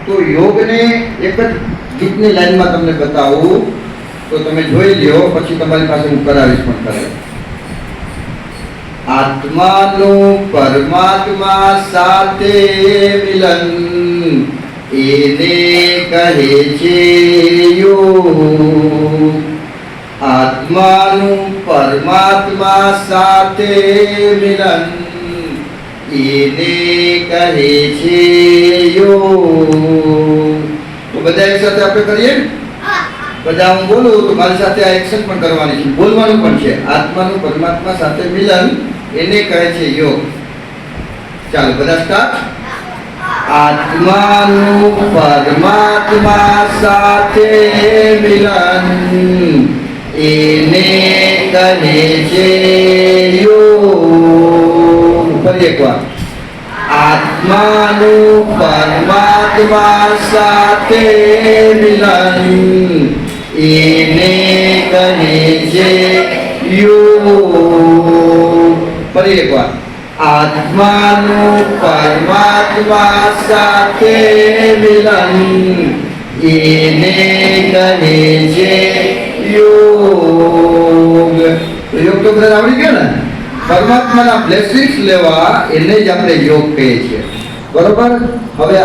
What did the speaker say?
તો યોગને એક જ ગીતની લાઈનમાં તમને બતાવું તો તમે જોઈ લ્યો, પછી તમારી પાસે હું કરાવીશ પણ કરાવીશ. આત્માનું પરમાત્મા સાથે મિલન એને કહે છે યોગ. આત્માનું પરમાત્મા સાથે મિલન એને કહે છે યોગ. તો બધા એક સાથે આપણે કરીએ ને? બધા હું બોલું તો મારી સાથે આ એક્શન પણ કરવાની છે, બોલવાનું પણ છે. આત્માનું પરમાત્મા સાથે મિલન એને કહે છે યોગ. ચાલો બધા સ્ટાર્ટ. આત્માનું પરમાત્મા સાથે મિલન એને કહે છે યોગ. ફરી એકવાર. આત્માનું પરમાત્મા સાથે મિલન એને કહે છે યોગ. ફરી એકવાર. આત્માનું પરમાત્મા સાથે મિલન એને કહે છે યોગ. તો યોગ તો બધા આવડી ગયો ને? પરમાત્માના બ્લેસિંગ્સ લેવા એને જ આપણે યોગ કહીએ છીએ. બરોબર? હવે